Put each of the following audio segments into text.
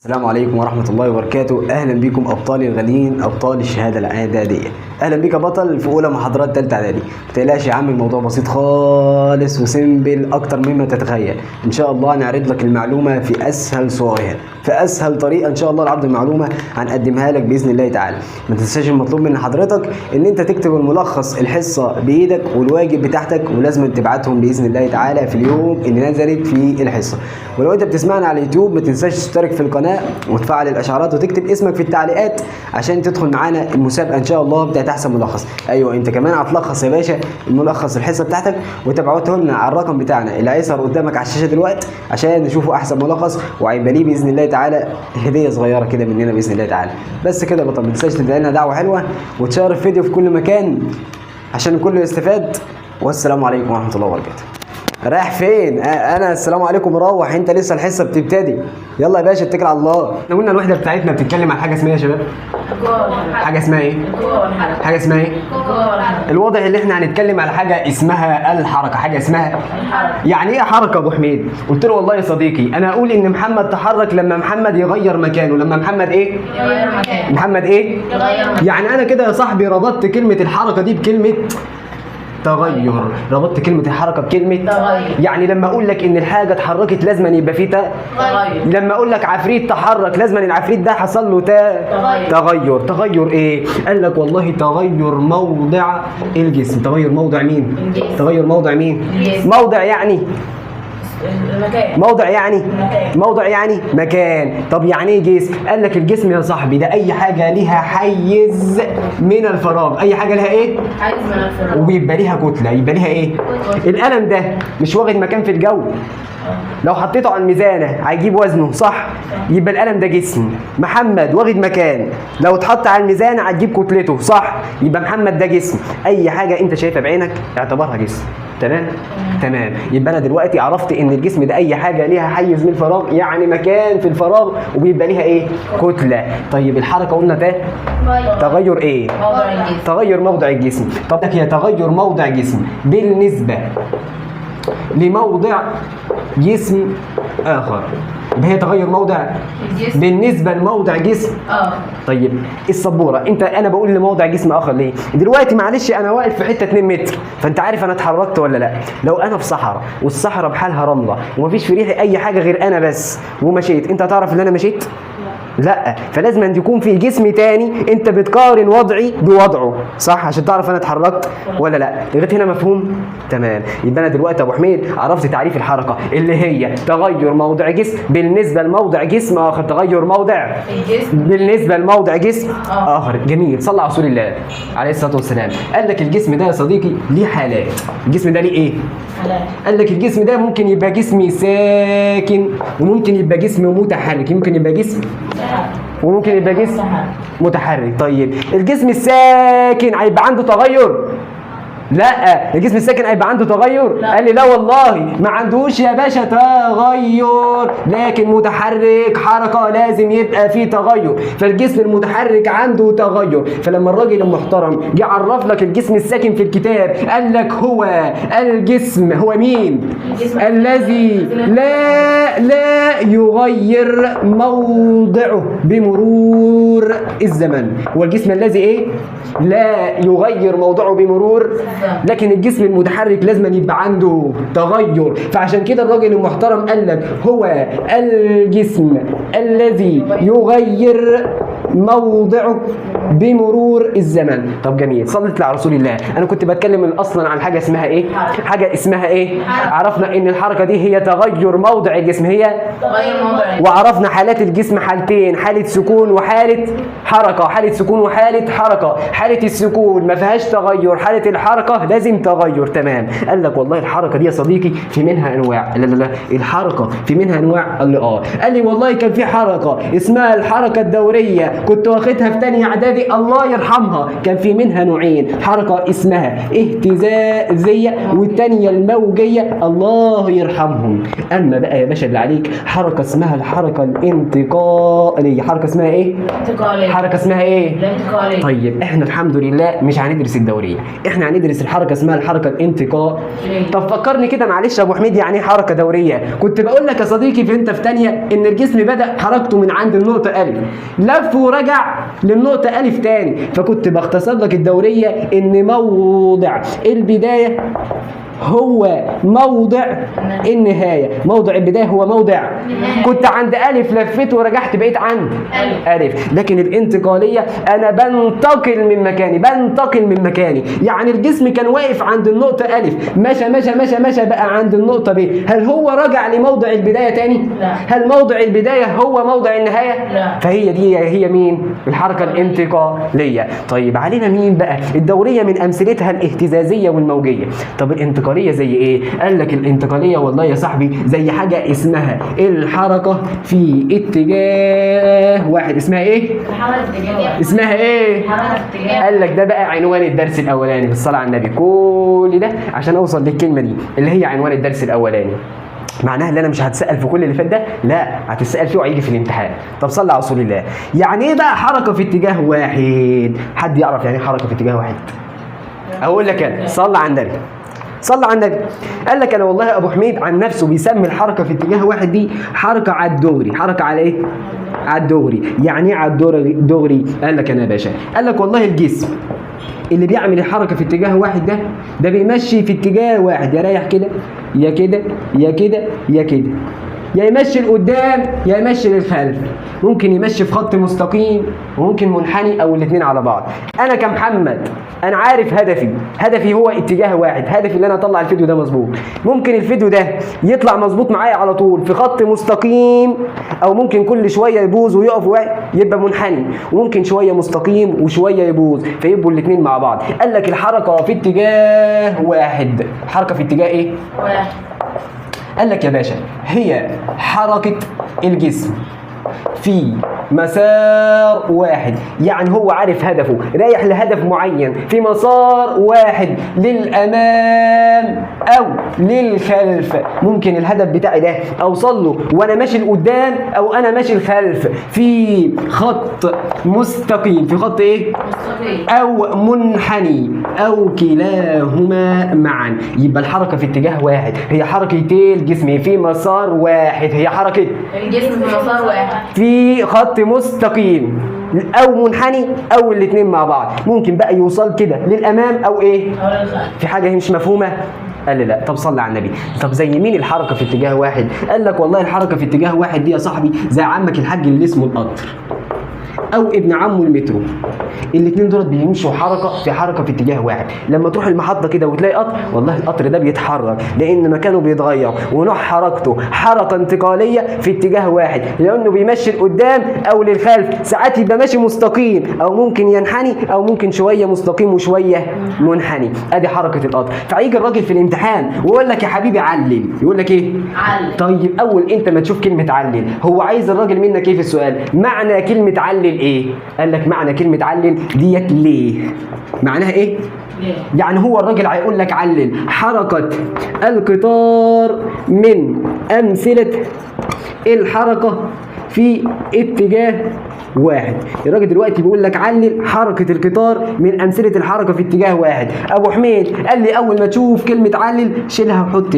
السلام عليكم ورحمة الله وبركاته. أهلا بكم أبطالي الغاليين، أبطال الشهادة الإعدادية. أهلا بك بطل في أولى محاضرات تالتة إعدادي. متقلقش يا عم، الموضوع بسيط خالص وسيمبل أكتر مما تتخيل. إن شاء الله هنعرض لك المعلومة في أسهل صورها، في أسهل طريقة إن شاء الله لعرض المعلومة هنقدمها لك بإذن الله تعالى. ما تنساش المطلوب من حضرتك إن أنت تكتب الملخص الحصة بإيدك والواجب بتاعتك، ولازم تبعتهم بإذن الله تعالى في اليوم اللي نزلت فيه الحصة. ولو أنت بتسمعنا على اليوتيوب ما تنساش تشترك في القناة وتفعل الاشعارات وتكتب اسمك في التعليقات عشان تدخل معانا المسابقه ان شاء الله بتاعت احسن ملخص. ايوه انت كمان هتلخص يا باشا الملخص الحصه بتاعتك وتبعته لنا على الرقم بتاعنا اللي هيظهر قدامك على الشاشه دلوقتي عشان نشوفه احسن ملخص، وهيبقى ليه باذن الله تعالى هديه صغيره كده مننا باذن الله تعالى. بس كده يا بطل، ما تنساش تدعي لنا دعوه حلوه وتشير الفيديو في كل مكان عشان الكل يستفاد. والسلام عليكم ورحمه الله وبركاته. رايح فين؟ انا السلام عليكم مروح، انت لسه الحصه بتبتدي. يلا يا باشا اتكل على الله. احنا قلنا الوحده بتاعتنا بتتكلم عن حاجه اسمها يا شباب حاجه اسمها ايه؟ حاجه اسمها ايه؟ الواضح اللي احنا هنتكلم على حاجه اسمها الحركه. حاجه اسمها يعني ايه حركه يا ابو حميد؟ قلت له والله يا صديقي انا اقول ان محمد تحرك لما محمد يغير مكانه. لما محمد ايه؟ يغير مكانه. محمد ايه؟ يغير مكانه. يعني انا كده يا صاحبي ربطت كلمه الحركه دي بكلمه تغير. ربطت كلمة الحركة بكلمة تغير. يعني لما اقول لك ان الحاجة اتحركت لازم يبقى فيه تغير. لما اقول لك عفريت تحرك لازم العفريت ده حصل له تغير. تغير ايه؟ قال لك والله تغير موضع الجسم. تغير موضع مين؟ الجسم. تغير موضع مين؟ الجسم. موضع يعني المكان. موضع يعني مكان. موضع يعني مكان. طب يعني ايه جسم؟ قال لك الجسم يا صاحبي ده اي حاجه ليها حيز من الفراغ. اي حاجه لها ايه؟ حيز من الفراغ. وبيبقى ليها كتله. يبقى ليها ايه؟ القلم ده مش واخد مكان في الجو؟ لو حطيته على الميزانه هيجيب وزنه صح؟ يبقى القلم ده جسم. محمد واخد مكان، لو اتحط على الميزان هتجيب كتلته صح؟ يبقى محمد ده جسم. اي حاجه انت شايفها بعينك اعتبرها جسم. تمام. يبقى انا دلوقتي عرفت ان الجسم ده اي حاجه ليها حيز من الفراغ، يعني مكان في الفراغ وبيبقى ليها ايه؟ كتله. طيب الحركه قلنا ده تغير ايه؟ موضع الجسم. تغير موضع الجسم. طب هي تغير موضع جسم بالنسبه لموضع جسم اخر. يبقى هي تغير موضع الجسم. بالنسبه لموضع جسم. طيب السبوره انا بقول لموضع جسم اخر ليه؟ دلوقتي معلش انا واقف في حته 2 متر، فانت عارف انا اتحركت ولا لا؟ لو انا في صحراء والصحراء بحالها رمله ومفيش في ريحي اي حاجه غير انا بس ومشيت، انت هتعرف ان انا مشيت؟ لا، فلازم أن يكون في جسم تاني انت بتقارن وضعي بوضعه صح عشان تعرف انا اتحركت ولا لا. لغايه هنا مفهوم؟ تمام. يبقى انا دلوقتي يا ابو حميد عرفت تعريف الحركه اللي هي تغير موضع جسم بالنسبه لموضع جسم اخر. تغير موضع الجسم بالنسبه لموضع جسم اخر. جميل. صلى على رسول الله عليه الصلاه والسلام. قال لك الجسم ده يا صديقي ليه حالات. الجسم ده ليه ايه؟ قال لك الجسم ده ممكن يبقى جسم ساكن وممكن يبقى جسم متحرك. ممكن يبقى جسم وممكن يبقى جسم متحرك. طيب الجسم الساكن هيبقى عنده تغير؟ لا، الجسم الساكن هيبقى عنده تغير؟ لا. قال لي لا والله ما عندوش يا باشا تغير، لكن متحرك حركه لازم يبقى فيه تغير. فالجسم المتحرك عنده تغير. فلما الراجل المحترم جه عرف لك الجسم الساكن في الكتاب قال لك هو الجسم هو مين؟ الذي لا يغير موضعه بمرور الزمن. هو الجسم الذي ايه؟ لا يغير موضعه بمرور، لكن الجسم المتحرك لازم يبقى عنده تغير. فعشان كده الراجل المحترم قال لك هو الجسم الذي يغير موضعه بمرور الزمن. طب جميل. صلت على رسول الله. انا كنت بتكلم اصلا عن حاجه اسمها ايه؟ حاجه اسمها ايه؟ عرفنا ان الحركه دي هي تغير موضع الجسم. هي تغير موضع الجسم. وعرفنا حالات الجسم حالتين، حاله سكون وحاله حركه. حاله سكون وحاله حركه. حاله السكون ما فيهاش تغير، حاله الحركه لازم تغير. تمام. قال لك والله الحركه دي يا صديقي في منها انواع. لا الحركه في منها انواع. قال لي والله كان في حركه اسمها الحركه الدوريه كنت واخدها في تانية اعدادي الله يرحمها. كان في منها نوعين، حركه اسمها اهتزازيه والتانية الموجيه الله يرحمهم. اما بقى يا باشا اللي عليك حركه اسمها الحركه الانتقائيه. انتقاليه. حركه اسمها ايه؟ انتقالية. حركه اسمها ايه؟ الانتقالية. طيب احنا الحمد لله مش هندرس الدوريه، احنا هندرس الحركه اسمها الحركه الانتقاليه. طب فكرني كده معلش يا ابو حميد، يعني ايه حركه دوريه؟ كنت بقول لك يا صديقي في انت في ثانيه ان الجسم بدا حركته من عند النقطه الف، لف ورجع للنقطه الف تاني، فكنت بختصر لك الدوريه ان موضع البدايه هو موضع النهاية. موضع البداية هو موضع، كنت عند ألف لفيت ورجعت بقيت عند ألف. لكن الانتقالية أنا بنتقل من مكاني، يعني الجسم كان واقف عند النقطة ألف، مشى بقى عند النقطة ب، هل هو رجع لموضع البداية تاني؟ لا. هل موضع البداية هو موضع النهاية؟ لا. فهي دي هي مين؟ الحركة الانتقالية. طيب علينا مين بقى؟ الدورية من أمثلتها الاهتزازية والموجية. طب الانتقالية زي ايه؟ قال لك الانتقالية والله يا صاحبي زي حاجة اسمها الحركة في اتجاه واحد. اسمها ايه؟ الحركة اتجاه. اسمها ايه؟ الحركة اتجاه. قال لك ده بقى عنوان الدرس الاولاني بالصلاة على النبي. كل ده عشان اوصل للكلمة دي اللي هي عنوان الدرس الاولاني. معناها ان انا مش هتسال في كل اللي فات ده، لا هتسال فيه وهيجي في الامتحان. طب صلي على رسول الله. يعني ايه بقى حركه في اتجاه واحد؟ حد يعرف يعني ايه حركه في اتجاه واحد؟ اقول لك انا، صلي على النبي. صلى على النبي. قال لك انا والله ابو حميد عن نفسه بيسمي الحركه في اتجاه واحد دي حركه على الدغري. حركه على ايه؟ على الدغري. يعني ايه على الدغري؟ قال لك انا يا باشا، قال لك والله الجسم اللي بيعمل الحركه في اتجاه واحد ده بيمشي في اتجاه واحد، يا رايح كده يا كده يا كده يا كده، يا يمشي لقدام يا يمشي للخلف. ممكن يمشي في خط مستقيم وممكن منحني او الاثنين على بعض. انا كمحمد انا عارف هدفي هو اتجاه واحد، هدفي ان انا اطلع الفيديو ده مظبوط. ممكن الفيديو ده يطلع مظبوط معايا على طول في خط مستقيم، او ممكن كل شويه يبوظ ويقف يبقى منحني، وممكن شويه مستقيم وشويه يبوظ فيبقوا الاثنين مع بعض. قال لك الحركه في اتجاه واحد. الحركه في اتجاه ايه؟ واحد. قال لك يا باشا هي حركة الجسم في مسار واحد، يعني هو عارف هدفه، رايح لهدف معين في مسار واحد للأمام أو للخلف. ممكن الهدف بتاعي ده أوصل له وأنا ماشي لقدام أو أنا ماشي للخلف في خط مستقيم. في خط إيه؟ مستقيم. أو منحني أو كلاهما معا. يبقى الحركة في اتجاه واحد هي حركتي الجسم في مسار واحد، هي حركة الجسم في مسار واحد في خط مستقيم او منحني او الاثنين مع بعض. ممكن بقى يوصل كده للامام او ايه؟ أو للخلف. في حاجه هي مش مفهومه؟ قال لي لا. طب صلي على النبي. طب زي مين الحركه في اتجاه واحد؟ قال لك والله الحركه في اتجاه واحد دي يا صاحبي زي عمك الحاج اللي اسمه القطر او ابن عمه المترو. الاثنين دول بيمشوا حركه في اتجاه واحد. لما تروح المحطه كده وتلاقي قطر، والله القطر ده بيتحرك لان مكانه بيتغير ونوع حركته حركه انتقاليه في اتجاه واحد، لانه بيمشي لقدام او للخلف. ساعات يبقى ماشي مستقيم او ممكن ينحني او ممكن شويه مستقيم وشويه منحني. ادي حركه القطر. فيجي الراجل في الامتحان ويقول لك يا حبيبي علل. يقول لك ايه؟ علل. طيب اول انت ما تشوف كلمه علل، هو عايز الراجل منك ايه في السؤال؟ معنى كلمه علل ايه؟ قال لك معنى كلمه علل ديت ليه؟ معناها ايه؟ ليه؟ يعني هو الراجل هيقول لك علل حركه القطار من امثله الحركه في اتجاه واحد. الراجل دلوقتي بيقول لك علل حركه القطار من امثله الحركه في اتجاه واحد. ابو حميد قال لي اول ما تشوف كلمه علل شيلها وحط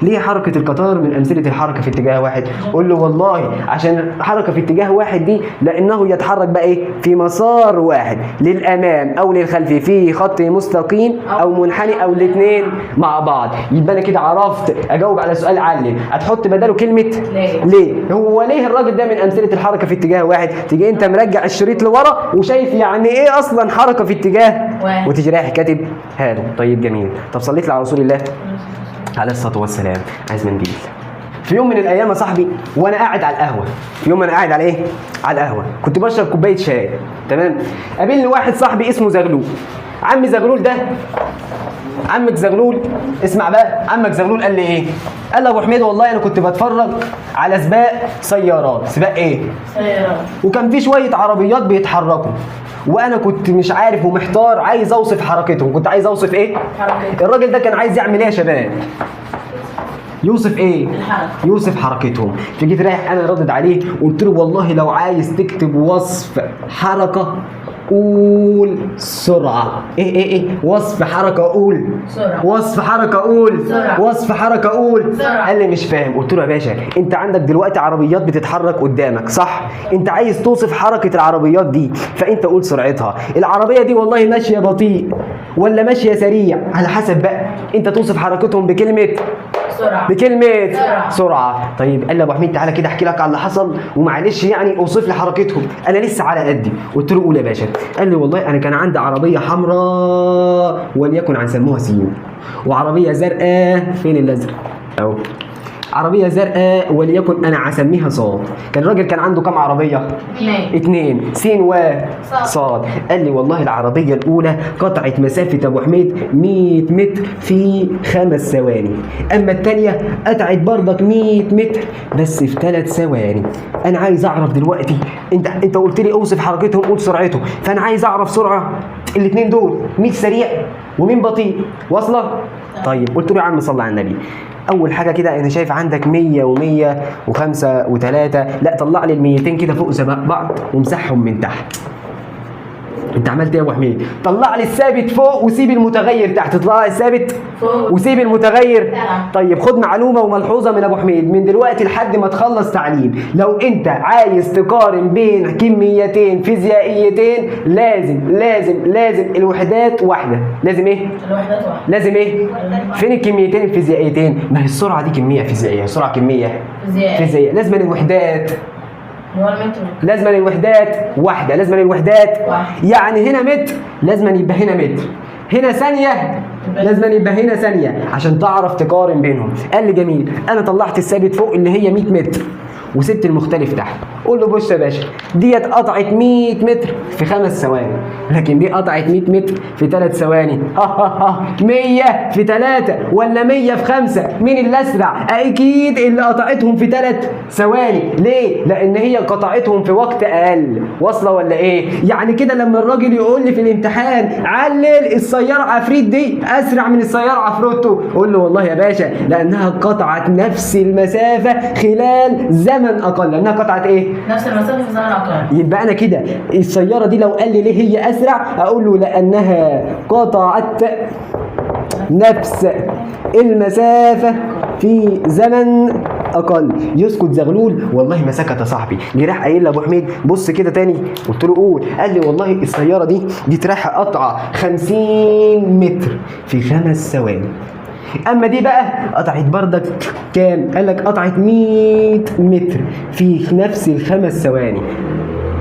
ليه حركه القطار من امثله الحركه في اتجاه واحد؟ قول له والله عشان حركه في اتجاه واحد دي لانه يتحرك بقى ايه؟ في مسار واحد للامام او للخلف في خط مستقيم او منحني او الاثنين مع بعض. يبقى انا كده عرفت اجاوب على سؤال علل. هتحط بداله كلمه ليه. هو ليه الراجل ده من امثله الحركه في اتجاه واحد؟ تيجي انت مرجع الشريط لورا وشايف يعني ايه اصلا حركه في اتجاه واحد، وتيجي رايح كاتب هاله. طيب جميل. طب صليت لي على رسول الله عليه الصلاه والسلام. عايز منديل. في يوم من الايام يا صاحبي وانا قاعد على القهوه، في يوم انا قاعد على ايه؟ على القهوه، كنت بشرب كوبايه شاي، تمام؟ قابلني واحد صاحبي اسمه زغلول. عم زغلول ده، عمك زغلول، اسمع بقى، عمك زغلول قال لي ايه؟ قال لي ابو حميد والله انا كنت بتفرج على سباق سيارات. سباق ايه؟ سيارات. وكان في شويه عربيات بيتحركوا وانا كنت مش عارف ومحتار، عايز اوصف حركتهم. كنت عايز اوصف ايه؟ حركة. الراجل ده كان عايز يعمل ايه يا شباب؟ يوصف ايه؟ الحركة. يوصف حركتهم. فجيت رايح انا ردد عليه قلت له والله لو عايز تكتب وصف حركه قول سرعه. ايه وصف حركه قول سرعة. وصف حركه قول سرعة. وصف حركه قول سرعة. قال لي مش فاهم. قلت له يا باشا انت عندك دلوقتي عربيات بتتحرك قدامك صح؟ انت عايز توصف حركه العربيات دي فانت قول سرعتها. العربيه دي والله ماشيه بطيء ولا ماشيه سريع على حسب بقى انت توصف حركتهم بكلمه سرعة. بكلمة سرعة. سرعة. طيب قال لي ابو حميد تعالى كده احكي لك على اللي حصل ومعلش يعني اوصف لي حركتهم انا لسه على قدي. قلت له قول يا باشا. قال لي والله انا كان عندي عربية حمراء وليكن هنسموها سين وعربية زرقاء. فين الازرق اهو. عربية زرقاء وليكن انا هسميها صاد. كان الراجل كان عنده كام عربية؟ 2 سين وصاد. قال لي والله العربية الأولى قطعت مسافة أبو حميد 100 متر في 5 ثواني. أما الثانية قطعت برضك 100 متر بس في 3 ثواني. أنا عايز أعرف دلوقتي أنت قلت لي أوصف حركتهم قول سرعته فأنا عايز أعرف سرعة الاثنين دول مين سريع ومين بطيء واصلة؟ طيب قلت له يا عم صل على النبي. اول حاجه كده انا شايف عندك 100 و100 و5 و3 لا طلع لي ال 200 كده فوق سباق بعض وامسحهم من تحت. انت عملت ايه يا ابو حميد؟ طلع لي الثابت فوق وسيب المتغير تحت. طلع لي الثابت فوق وسيب المتغير. نعم. طيب خد معلومه وملحوظه من ابو حميد من دلوقتي لحد ما تخلص تعليم. لو انت عايز تقارن بين كميتين فيزيائيتين لازم الوحدات واحده. لازم ايه؟ الوحدات واحدة. لازم ايه؟ فين الكميتين الفيزيائيتين؟ ما هي السرعه دي كميه فيزيائيه، السرعه كميه فيزيائيه. لازم الوحدات هو المتر. لازم الوحدات واحده. لازم الوحدات واحد. يعني هنا متر لازم يبقى هنا متر. هنا ثانيه لازم يبقى هنا ثانيه عشان تعرف تقارن بينهم. قال لي جميل. انا طلعت الثابت فوق اللي هي 100 متر وسبت المختلف تحت. قول له بص يا باشا ديت قطعت 100 متر في 5 ثواني لكن دي قطعت 100 متر في 3 ثواني. 100 في 3 ولا 100 في 5 مين اللي اسرع؟ اكيد اللي قطعتهم في 3 ثواني. ليه؟ لان هي قطعتهم في وقت اقل. واصله ولا ايه؟ يعني كده لما الراجل يقول لي في الامتحان علل السياره عفريت دي اسرع من السياره عفروتو قول له والله يا باشا لانها قطعت نفس المسافه خلال زمن اقل. لانها قطعت ايه؟ نفس المسافة في زمن أقل. يبقى انا كده السياره دي لو قال لي ليه هي اسرع اقول له لانها قطعت نفس المسافه في زمن اقل. يسكت زغلول والله ما سكت يا صاحبي. جه راح قايل لابو حميد بص كده تاني. قلت له قول. قال لي والله السياره دي رايحه قطعه 50 متر في 5 ثواني. اما دي بقى قطعت بردك كام؟ قال لك قطعت 100 متر في نفس ال5 ثواني.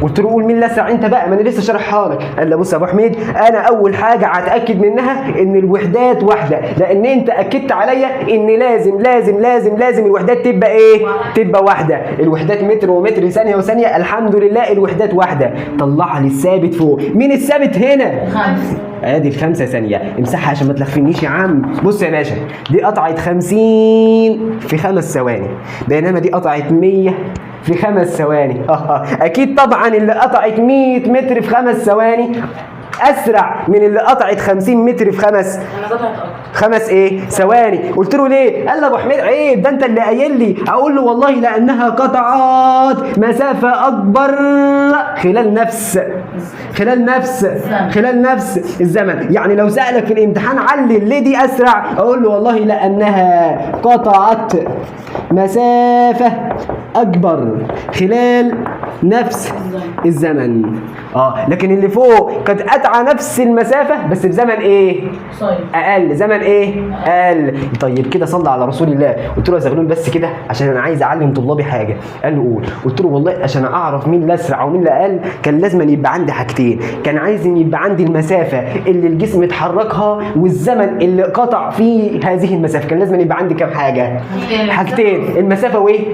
قلت له قول مين الاسرع انت بقى ما انا لسه شارحها لك. قال لي بص يا ابو حميد انا اول حاجه هتاكد منها ان الوحدات واحده لان انت اكدت عليا ان لازم الوحدات تبقى ايه؟ تبقى واحده. الوحدات متر ومتر ثانيه وثانيه. الحمد لله الوحدات واحده. طلع لي الثابت فوق. مين الثابت هنا؟ 5. ادي ال5 ثانيه. امسحها عشان ما تلخفنيش يا عم. بص يا باشا دي قطعت 50 في 5 ثواني بينما دي قطعت 100 في 5 ثواني. اكيد طبعا اللي قطعت 100 متر في 5 ثواني اسرع من اللي قطعت 50 متر في 5 أنا قطعت أكتر. 5 ايه؟ ثواني. قلت له ليه؟ قال لي ابو حميد عيب ده انت اللي قايل لي. اقول له والله لانها قطعت مسافه اكبر خلال نفس الزمن. يعني لو سالك في الامتحان علل ليه دي اسرع اقول له والله لانها قطعت مسافه اكبر خلال نفس الزمن. لكن اللي فوق كانت قطعه نفس المسافه بس بزمن ايه؟ صاير. اقل. زمن ايه؟ اقل. طيب كده صلى على رسول الله. قلت له يا زغلول بس كده عشان انا عايز اعلم طلابي حاجه. قال له قول. قلت له والله عشان اعرف مين الاسرع ومين الاقل كان لازم يبقى عندي حاجتين. كان عايز يبقى عندي المسافه اللي الجسم اتحركها والزمن اللي قطع فيه هذه المسافه. كان لازم يبقى عندي كام حاجه؟ حاجتين. المسافه وايه؟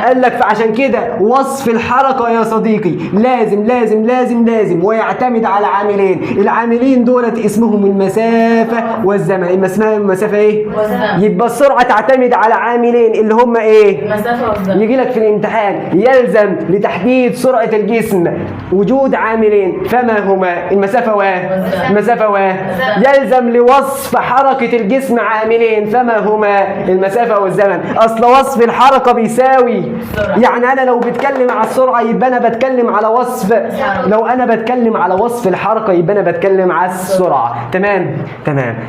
قال لك فعشان كده وصف الحركه يا صديقي لازم لازم لازم لازم ويعتمد على عاملين، العاملين دولت اسمهم المسافه والزمن. المسافه ايه؟ والزمن. يبقى السرعه تعتمد على عاملين اللي هم ايه؟ المسافة والزمن. يجي لك في الامتحان يلزم لتحديد سرعه الجسم وجود عاملين، فما هما؟ المسافه المسافه يلزم لوصف حركه الجسم عاملين، فما هما؟ المسافه والزمن. اصل وصف الحركه بيساوي، يعني انا لو بتكلم على السرعه يبقى انا بتكلم على وصف، لو انا بتكلم على وصف الحركه يبقى انا بتكلم على السرعه. تمام.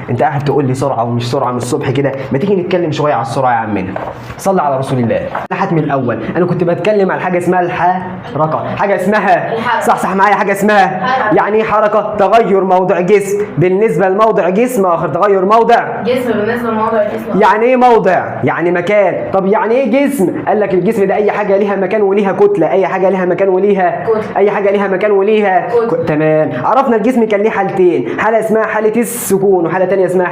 انت قاعد تقول لي سرعه ومش سرعه من الصبح كده، ما تيجي نتكلم شويه على السرعه يا عمنا. صلي على رسول الله. لحد من الاول انا كنت بتكلم على حاجه اسمها الحركه، حاجه اسمها صح معايا، حاجه اسمها يعني ايه حركه؟ تغير موضع جسم بالنسبه لموضع جسم اخر. تغير موضع جسم بالنسبة لموضع جسم. يعني ايه موضع؟ يعني مكان. طب يعني ايه جسم؟ قال لك الجسم ده اي حاجه ليها مكان وليها كتله، اي حاجه ليها مكان وليها اي حاجه ليها مكان وليها تمام. عرفنا الجسم كان ليه حالتين، حاله اسمها حاله السكون وحاله ثانيه اسمها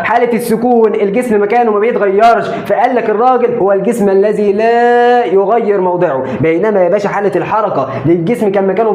حاله السكون. الجسم مكانه ما بيتغيرش، فقال لك الراجل هو الجسم الذي لا يغير موضعه. بينما يا باشا حاله الحركه للجسم كان مكانه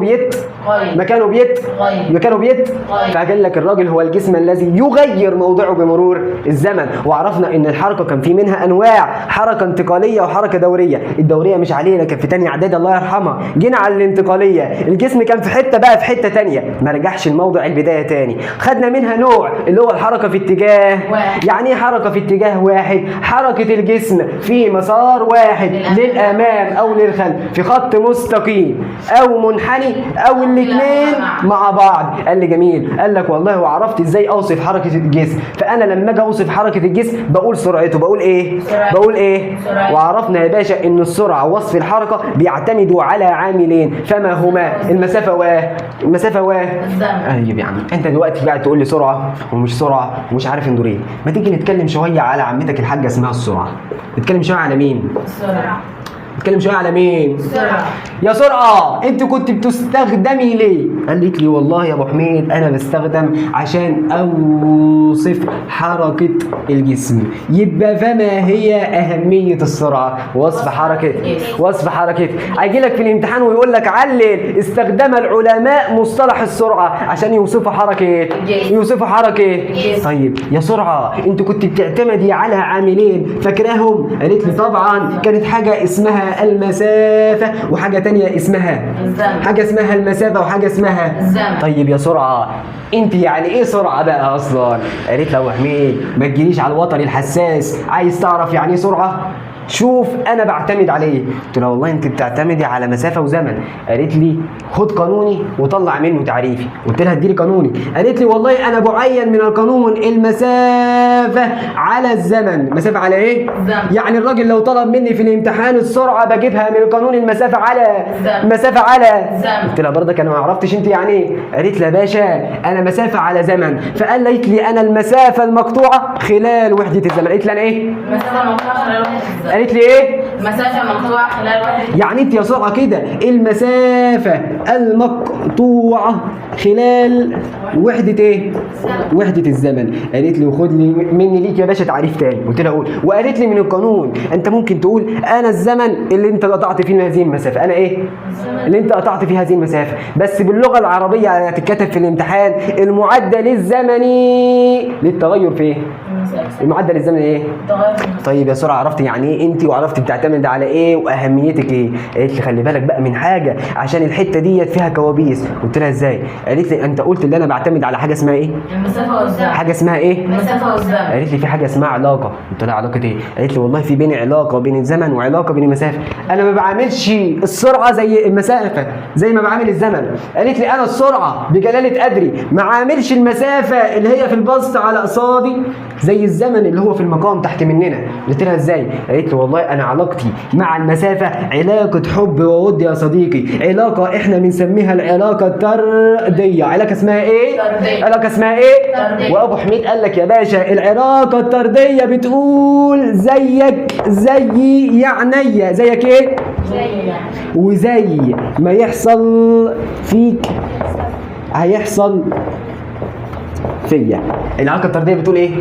بيت فقال لك الراجل هو الجسم الذي يغير موضعه بمرور الزمن. وعرفنا ان الحركه كان في منها انواع، حركه انتقاليه وحركه دوريه. الدوريه مش علينا، كان في تانية اعدادي الله يرحمها. جينا على الانتقاليه، الجسم كان في حته بقى في حته تانية ما رجعش الموضع البدايه تاني. خدنا منها نوع اللي هو الحركه في اتجاه واحد. يعني ايه حركه في اتجاه واحد؟ حركه الجسم في مسار واحد للامام او للخلف في خط مستقيم او منحني او الاثنين مع بعض. قال لي جميل. قال لك والله وعرفت ازاي اوصف حركه الجسم. فانا لما اجي اوصف حركه الجسم بقول سرعته. بقول ايه؟ وعرفنا يا باشا ان السرعه ووصف الحركه بيعتمدوا على عاملين، فما هما؟ المسافه ايوه يا عم. انت دلوقتي قاعد تقول لي سرعه ومش سرعه ومش عارف ندور ايه. ما تيجي نتكلم شويه على عمتك الحاجه اسمها السرعه. نتكلم شويه على مين؟ السرعة. نتكلم شويه على مين؟ السرعة. يا سرعه انت كنت بتستخدمي ليه؟ قالت لي والله يا ابو حميد انا بستخدم عشان اوصف حركه الجسم. يبقى فما هي اهميه السرعه؟ وصف حركه. هيجي لك في الامتحان ويقول لك علل استخدم العلماء مصطلح السرعه عشان يوصفوا حركه طيب يا سرعه انت كنت بتعتمدي على عاملين فاكراهم؟ قالت لي طبعا. كانت حاجه اسمها المسافه وحاجه تانية اسمها الزمن. حاجه اسمها المسافه وحاجه اسمها الزمن. طيب يا سرعه انت يعني ايه سرعه بقى اصلا؟ قالت له يا حميد ما تجيليش على الوتر الحساس. عايز تعرف يعني ايه سرعه؟ شوف انا بعتمد عليه. قلت لها والله انت بتعتمدي على مسافه وزمن. قالت لي خد قانوني وطلع منه تعريفي. قلت لها اديني قانوني. قالت لي والله انا بعين من القانون المسافه على الزمن. مسافه على ايه؟ الزمن. يعني الراجل لو طلب مني في الامتحان السرعه بجيبها من القانون المسافه على الزمن. قلت لها برضك انا ما عرفتش انت يعني ايه. قالت لي يا باشا انا مسافه على زمن. فقالت لي انا المسافه المقطوعه خلال وحده الزمن. قالت لي انا ايه؟ المسافة المقطوعة خلال وحدة الزمن. قالت لي ايه؟ المسافة المقطوعة خلال وحدة. يعني انت يا سرعه كده المسافه المقطوعه خلال وحده ايه؟ وحده الزمن. قالت لي وخد لي مني ليك يا باشا تعريف تاني. قلت لها قول. وقالت لي من القانون انت ممكن تقول انا الزمن اللي انت قطعت فيه هذه المسافه. انا ايه؟ اللي انت قطعت فيه هذه المسافه. بس باللغه العربيه هتتكتب في الامتحان المعدل الزمني للتغير في ايه؟ المعدل الزمني ايه؟ طيب يا سرعه عرفت يعني ايه انت وعرفت بتعتمد على ايه واهميتك ايه. قالت لي خلي بالك بقى من حاجه عشان الحته ديت فيها كوابيس. قلت لها ازاي؟ قالت لي انت قلت اللي انا بعتمد على حاجه اسمها ايه؟ المسافة والزمن. حاجه اسمها ايه؟ المسافة والزمن. قالت لي في حاجه اسمها علاقه. قلت لها علاقه ايه؟ قالت لي والله في بين علاقه بين الزمن وعلاقه بين المسافه. انا ما بعملش السرعه زي المسافه زي ما بعمل الزمن. قالت لي انا السرعه بجلاله قدري ما عاملش المسافه اللي هي في البسط على قصادي زي الزمن اللي هو في المقام تحت مننا. قلت لها ازاي؟ قالت لي والله انا علاقتي مع المسافه علاقه حب وود يا صديقي. علاقه احنا بنسميها العلاقه الطرديه. علاقه اسمها ايه؟ طردية. علاقه اسمها ايه؟ طردية. وابو حميد قال لك يا باشا العلاقه الطرديه بتقول زيك زيي يعني زيك ايه؟ وزي ما يحصل فيك هيحصل فيا. العلاقه الطرديه بتقول ايه؟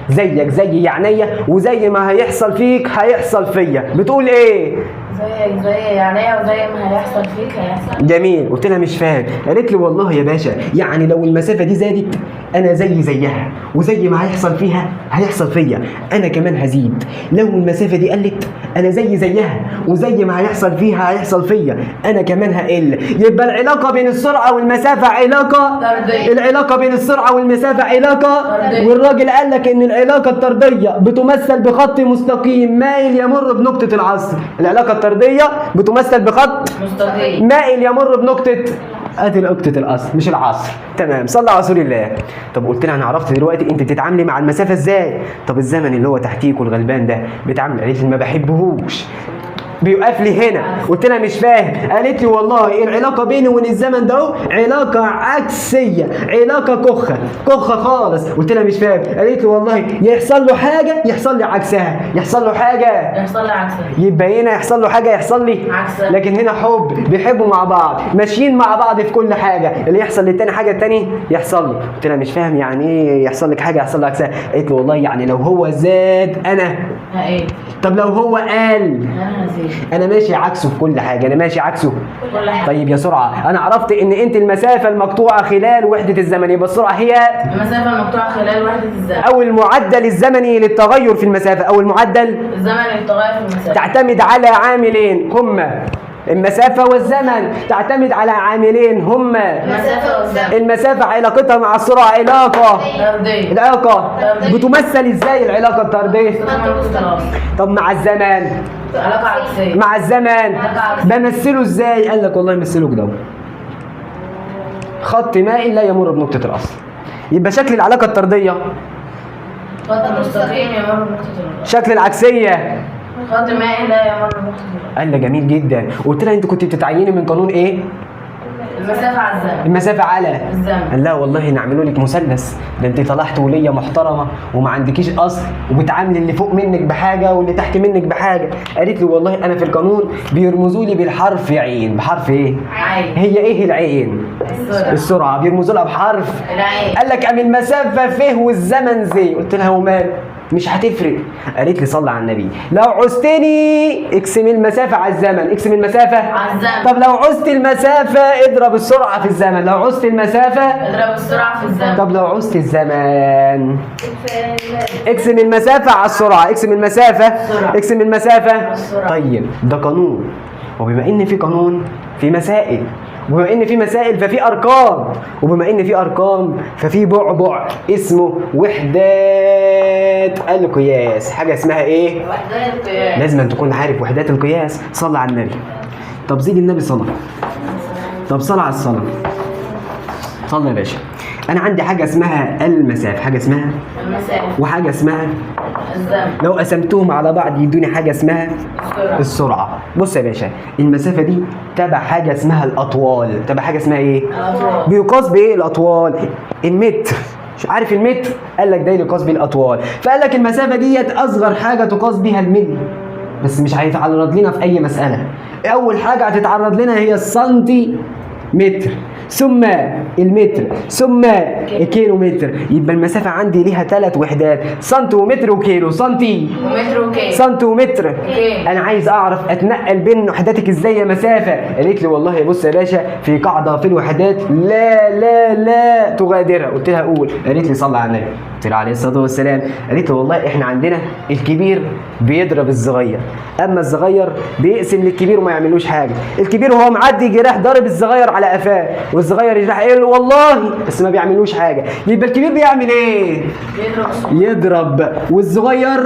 زيك زي عينيا، وزي ما هيحصل فيك هيحصل فيا. بتقول ايه؟ زيك زي يعني وزي ما هيحصل فيك هيحصل. جميل. قلت لها مش فاهم. قالت لي والله يا باشا يعني لو المسافه دي زادت انا زي زيها، وزي ما هيحصل فيها هيحصل فيا، انا كمان هزيد. لو المسافه دي قلت انا زي زيها، وزي ما هيحصل فيها هيحصل فيا، انا كمان هقل. يبقى العلاقه بين السرعه والمسافه علاقه طردية. العلاقه بين السرعه والمسافه علاقه طردية. والراجل قال لك ان العلاقه الطرديه بتمثل بخط مستقيم مائل يمر بنقطه العصر. العلاقه الطرديه بتمثل بخط مستقيم. مائل يمر بنقطة، ادي نقطة الأصل مش العصر. تمام، صلى على رسول الله. طب قلت لها انا عرفت دلوقتي انت بتتعاملي مع المسافة ازاي. طب الزمن اللي هو تحتيك والغلبان ده بتعامل. قالت لي ما بحبهوش، بيوقف لي هنا. قلت لها مش فاهم. قالت لي والله العلاقه بيني وبين الزمن ده علاقه عكسيه، علاقه كخه خالص. قلت لها مش فاهم. قالت لي والله يحصل له حاجه يحصل لي عكسها، يحصل له حاجه يحصل لي عكسها. يبقى هنا يحصل له حاجه يحصل لي عكسها. لكن هنا حب، بيحبوا مع بعض، ماشيين مع بعض في كل حاجه. اللي يحصل للتاني حاجه التاني يحصل لي. قلت لها مش فاهم يعني ايه يحصل لك حاجه يحصل لك عكسها. قالت لي والله يعني لو هو زاد انا. ايه؟ طب لو هو قال انا هزيد. انا ماشي عكسه في كل حاجه، انا ماشي عكسه. كل حاجة. طيب يا سرعه انا عرفت ان انت المسافه المقطوعه خلال وحده الزمن، يبقى السرعه هي المسافة المقطوعة خلال وحدة الزمن. او المعدل الزمني للتغير في المسافه، او المعدل الزمن التغير في المسافة. تعتمد على عاملين هما المسافة والزمن. تعتمد على عاملين هما المسافة والزمن. المسافة علاقتها مع السرعة علاقة طردية. العلاقة طردية. بتمثل ازاي العلاقة الطردية؟ اختلاف. طب مع الزمان علاقة عكسية. مع الزمان بمثله ازاي؟ قال لك والله يمثله كده، خط مائل لا يمر بنقطة الأصل. يبقى شكل العلاقة الطردية، خط مستقيم يمر بنقطة الوسط. شكل العكسية. خط مائل لا يمر بنقطة الوسط. قال لي جميل جدا. قلت لها انت كنت بتتعيني من قانون ايه؟ المسافة على الزمن. المسافة على الزمن. قال لا والله نعمله لك مثلث، ده انت طلعت ولية محترمة وما عندكيش اصل، وبتعاملي اللي فوق منك بحاجة واللي تحت منك بحاجة. قالت لي والله انا في القانون بيرمزوا لي بالحرف عين. بحرف ايه؟ عين. هي ايه العين؟ السرعة بيرمزوا لها بحرف العين. قال لك ام المسافة فيه والزمن زي. قلت لها ومال مش هتفرق. قالت لي صلى على النبي لو عوزتني اقسم المسافة على الزمن. اقسم المسافة على الزمن. طب لو عوزت المسافة اضرب السرعة في الزمن. لو عوزت المسافة اضرب السرعة في الزمن. طب لو عوزت الزمان اقسم المسافة على السرعة. اقسم المسافة اقسم المسافة. السرعة. طيب ده قانون، وبما ان في قانون في مسائل، وبما ان في مسائل ففي ارقام، وبما ان في ارقام ففي بعبع اسمه وحدات القياس. حاجة اسمها ايه؟ وحدات القياس. لازم أن تكون عارف وحدات القياس. صلى على النبي. طب زيد النبي صلى. طب صلى على الصلاة. صلى يا باشا. أنا عندي حاجة اسمها المسافة، حاجة اسمها المسافة. وحاجة اسمها الزمن. لو قسمتهم على بعض يدوني حاجة اسمها السرعة. السرعة. بص يا باشا المسافة دي تبع حاجة اسمها الأطوال. تبع حاجة اسمها إيه؟ الأطوال. بيقاس بإيه الأطوال؟ المتر. مش عارف المتر؟ قال لك ده يقاس بيه الأطوال. فقال لك المسافة ديت أصغر حاجة تقاس بيها الملي، بس مش هيتعرض لنا في أي مسألة. أول حاجة هتتعرض لنا هي السنتي متر، ثم المتر، ثم الكيلو متر. يبقى المسافة عندي ليها 3 وحدات، سنتي ومتر وكيلو. سنتي ومتر وكيلو. سنتي ومتر. اوكي. انا عايز اعرف اتنقل بين وحداتك ازاي يا مسافه. قالت لي والله بص يا باشا في قاعده في الوحدات لا تغادرها. قلت لها قول. قالت لي صلى على النبي. قلت لها عليه الصلاه والسلام. قالت لي والله احنا عندنا الكبير بيضرب الصغير، اما الصغير بيقسم للكبير وما يعملوش حاجه. الكبير وهو معدي يجي راح ضارب الصغير على قفاه، والصغير يجي راح يقول له والله بس ما بيعملوش حاجه. يبقى الكبير بيعمل ايه؟ بيضرب السرعة. يضرب. والصغير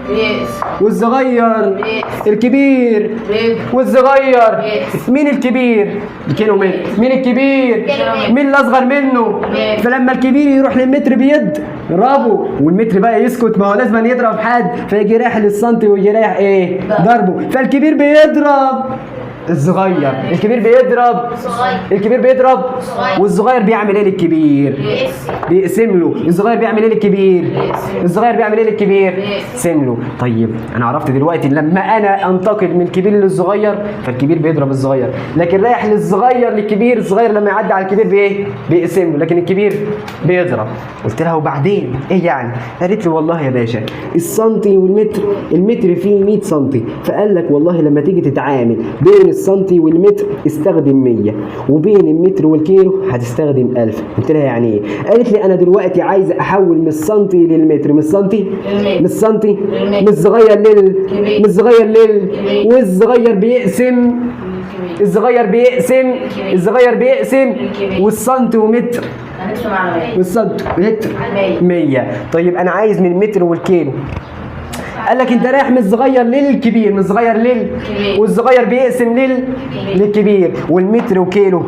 بيقيس. والصغير الكبير بيضرب. والصغير. يس. مين الكبير؟ الكيلو متر. مين الكبير؟ كيلو. مين الاصغر منه؟ يس. فلما الكبير يروح للمتر بيضربه، والمتر بقى يسكت، ما هو لازم يضرب حد، فيجي رايح للسنتي ويجي رايح ايه؟ ضربه. فالكبير بيضرب الصغير. الكبير بيضرب الكبير بيضرب والصغير بيعمل ايه للكبير؟ بيقسم له. الصغير بيعمل ايه للكبير؟ الصغير بيعمل ايه للكبير؟ يقسم له. طيب انا عرفت دلوقتي لما انا انتقل من الكبير للصغير فالكبير بيضرب الصغير، لكن رايح للصغير للكبير، الصغير لما يعدي على الكبير بايه؟ بيقسم له، لكن الكبير بيضرب. قلت لها وبعدين ايه يعني؟ قالت لي والله يا باشا السنتي والمتر، المتر فيه 100 سنتي، فقال لك والله لما تيجي تتعامل بين السنتي والمتر استخدم 100، وبين المتر والكيلو هتستخدم 1000. قلت لها يعني ايه؟ قالت لي انا دلوقتي عايزه احول من السنتي للمتر، من السنتي من السنتي من الصغير من الصغير والصغير بيقسم، الصغير بيقسم، الصغير بيقسم، والسنتي ومتر والسنتي متر 100. طيب انا عايز من المتر والكيلو. قال لك انت رايح من الصغير للكبير، من الصغير والصغير بيقسم للكبير، والمتر وكيلو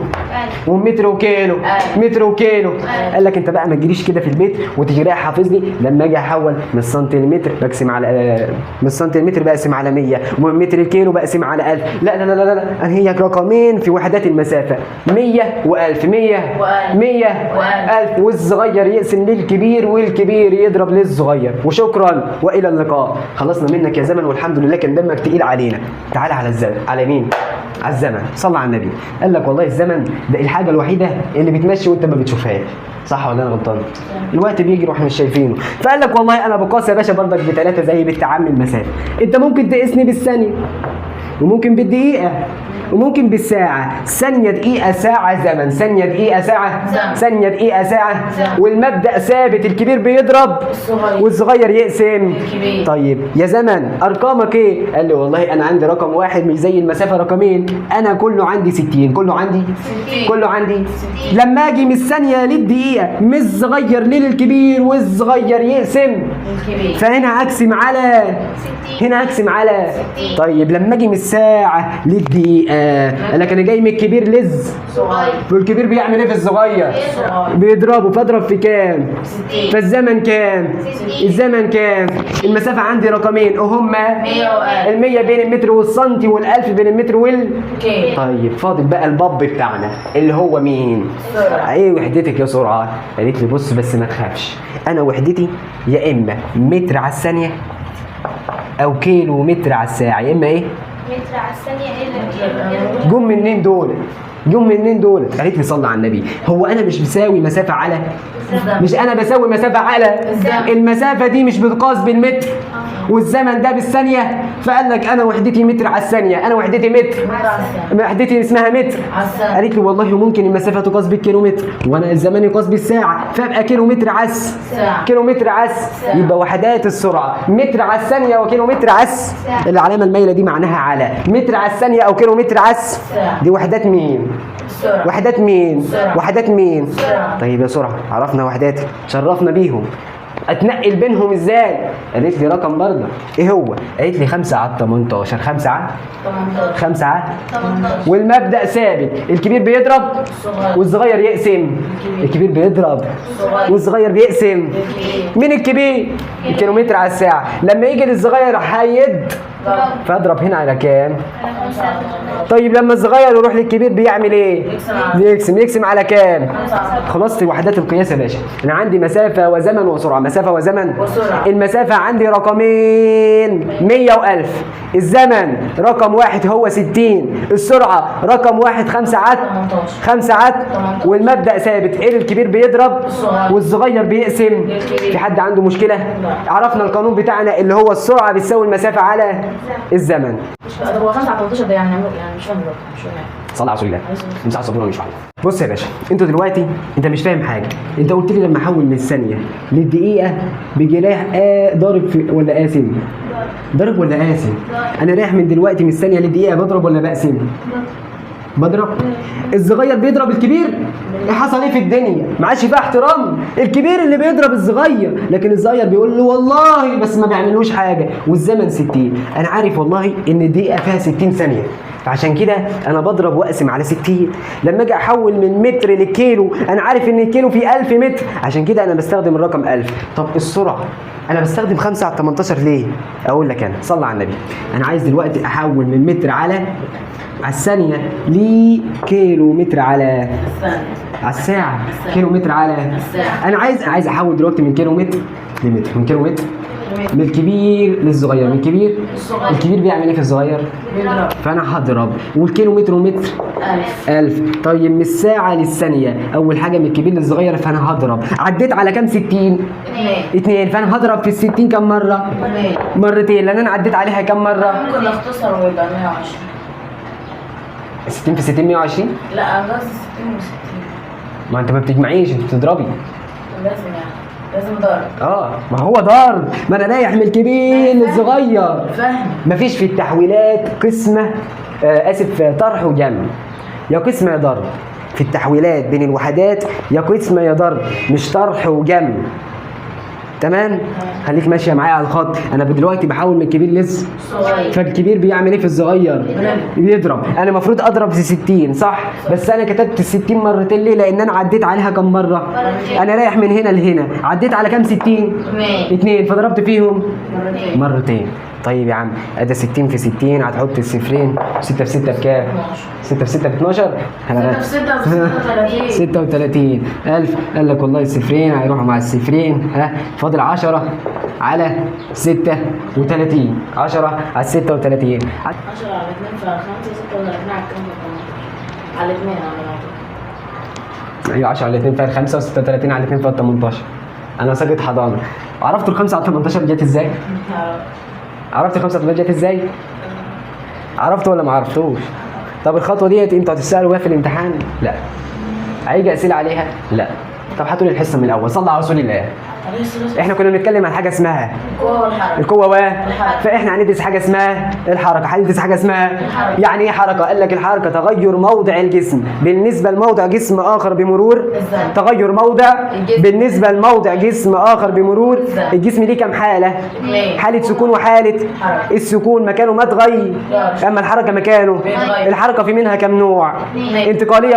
والمتر وكيلو متر وكيلو. قال لك انت بقى ما تجيليش كده في البيت وتيجي رايح حافظني لما اجي احول من السنتي للمتر بقسم على من السنتي للمتر بقسم على 100، ومن متر الكيلو بقسم على 1000. لا لا لا لا، هي رقمين في وحدات المسافه، 100 و1000، 100 و1000، والصغير يقسم للكبير والكبير يضرب للصغير. وشكرا والى اللقاء. خلصنا منك يا زمن والحمد لله كان دمك تقيل علينا. تعال على الزمن. على مين؟ على الزمن. صلى على النبي. قال لك والله الزمن ده الحاجه الوحيده اللي بتمشي وانت ما بتشوفهاش، صح ولا انا غلطان؟ الوقت بيجري واحنا مش شايفينه. فقال لك والله انا بقاس يا باشا برضك بثلاثه زي بالتعامل المسافه. انت ممكن تقيسني بالثانيه، وممكن بالدقيقه، وممكن بالساعة. ثانية دقيقة ساعة زمن، ثانية دقيقة ساعة، ثانية دقيقة ساعة، والمبدأ ثابت، الكبير بيضرب والصغير يقسم. طيب يا زمن أرقامك إيه؟ قال لي والله أنا عندي رقم واحد مش زي المسافة رقمين، أنا كله عندي 60، كله عندي 60. لما أجي من الثانية للدقيقة من الصغير للكبير والصغير يقسم، فهنا هقسم على طيب لما أجي من الساعة للدقيقة قال لك انا جاي من الكبير صغير، والكبير بيعمل ايه في الصغير؟ بيضربه. فاضرب في كام؟ فالزمن كام؟ الزمن كام؟ المسافه عندي رقمين وهما 100 ال100 بين المتر والسنتي، وال1000 بين المتر والكيلو. طيب فاضل بقى الباب بتاعنا اللي هو مين؟ ايه وحدتك يا سرعه؟ قالت لي بص بس ما تخافش، انا وحدتي يا اما متر على الثانيه او كيلو متر على الساعه، يا اما ايه؟ متر على الثانية. جم منين دول؟ قالت لي صلى على النبي. هو انا مش بساوي مسافه على بساوي مسافه على المسافه دي مش بتقاس بالمتر والزمن ده بالثانيه. فقال لك انا وحدتي متر على الثانيه، انا وحدتي متر، وحدتي اسمها متر. قالت لي والله ممكن المسافه تقاس بالكيلومتر وانا الزمان يقاس بالساعه، فابقى كيلومتر على يبقى وحدات السرعه متر على الثانيه وكيلومتر على العلامه المايله دي معناها على متر على الثانيه او كيلومتر على دي وحدات مين؟ وحدات مين؟ طيب يا سرعه عرفنا وحدات، شرفنا بيهم، اتنقل بينهم ازاي؟ قالت لي رقم برضه. ايه هو؟ قالت لي 5 على 18. 5 على 18، والمبدأ ثابت، الكبير بيضرب والصغير يقسم. الكبير بيضرب والصغير بيقسم. مين الكبير؟ الكيلومتر على الساعة. لما يجي للصغير هيد، فاضرب هنا على كام؟ طيب لما الصغير يروح للكبير بيعمل ايه؟ يقسم على كام؟ خلصت وحدات القياس يا باشا. انا عندي مسافة وزمن وسرعة، مسافة وزمن وسرعة. المسافة عندي رقمين 100 و1000، الزمن رقم واحد هو 60، السرعة رقم واحد 5 عد، والمبدأ ثابت، ايه الكبير بيضرب والصغير بيقسم. في حد عنده مشكلة؟ عرفنا القانون بتاعنا اللي هو السرعة بتساوي المسافة على الزمن. هو 5 على 18 ده يعني مش فاهم. صلى على رسول الله. مش عارف مش فاهم. بص يا باشا، انتوا دلوقتي انت مش فاهم حاجه. انت قلت لي لما احول من الثانيه للدقيقه بيجي رايح ضارب ولا قاسم؟ ضارب ولا قاسم؟ انا رايح من دلوقتي من الثانيه للدقيقه بضرب ولا بقسم؟ بضرب. الصغير بيضرب الكبير. حصل ايه في الدنيا؟ ما عادش فيها احترام. الكبير اللي بيضرب الصغير، لكن الصغير بيقول له والله بس ما بيعملوش حاجه، والزمن 60. انا عارف والله ان الدقيقه فيها 60 ثانيه، فعشان كده انا بضرب واقسم على 60. لما اجي احول من متر للكيلو انا عارف ان الكيلو فيه 1000 متر، عشان كده انا بستخدم الرقم 1000. طب السرعه انا بستخدم 5 على 18 ليه؟ اقول لك انا صلى على النبي. انا عايز دلوقتي احول من متر على الثانيه لكيلو متر على الساعه، كيلو متر على الساعة. انا عايز احول دلوقتي من كيلو متر لمتر، من كيلو متر من الكبير للصغير، من الكبير الصغير. الكبير بيعمل ايه في الصغير؟ بيضرب فانا هضرب. والكيلو متر ومتر 1000. طيب من الساعه للثانيه اول حاجه من الكبير للصغير فانا هضرب. عديت على كام؟ 60. 2. فانا هضرب في ال60 كام مره؟ مرتين، لان انا عديت عليها كام مره؟ ممكن نختصر ويبقى 120. 60 في 60 120. لا انا قصدي 60 و60. ما انت ما بتجمعيش، انت بتضربي. لازم يعني لازم ضرب. ما هو ضرب، ما انا رايح من الكبير للصغير. فاهم. مفيش في التحويلات قسمه طرح وجمع، يا قسمه يا ضرب. في التحويلات بين الوحدات يا قسمه يا ضرب، مش طرح وجمع. تمام؟ خليك ماشيه معايا على الخط. انا دلوقتي بحول من الكبير صغير. فالكبير بيعمل ايه في الصغير؟ بيضرب. انا المفروض اضرب في 60 صح؟ بس انا كتبت ال 60 مرتين ليه؟ لان انا عديت عليها كم مره؟ انا رايح من هنا لهنا، عديت على كام 60؟ 2. فضربت فيهم مرتين. طيب يا عم ادي 60 في 60 هتحط الصفرين، 6 في 6 بكام؟ 6 في 6 ب 12. 6 في 6 ب 36. 36. 1000. قال لك والله الصفرين هيروحوا مع الصفرين، فاضل 10 على 36. 10 على 36. 10 على 2 في 5 36 على كام؟ على 2 على ايوه 10 على 2 فيها 5 و36 على 2 فيها 18. انا ساقط حضانه. عرفت ال 5 على 18 جت ازاي؟ عرفت ال 5 على 18 جت ازاي؟ عرفت ولا ما عرفتوش؟ طب الخطوه ديت انتوا هتسالوا بيها في الامتحان؟ لا. هيجي اسئله عليها؟ لا. طب هاتوا لي الحصه من الاول. صلى على رسول الله. احنا كنا بنتكلم عن حاجه اسمها القوه فاحنا هندرس حاجه اسمها الحركه. هندرس حاجه اسمها يعني ايه حركه؟ قال لك الحركه تغير موضع الجسم بالنسبه لموضع جسم اخر بمرور تغير موضع بالنسبه لموضع جسم اخر بمرور الجسم. ليه كام حاله؟ حاله سكون وحاله السكون مكانه ما اتغير، اما الحركه مكانه. الحركه في منها كام نوع؟ انتقاليه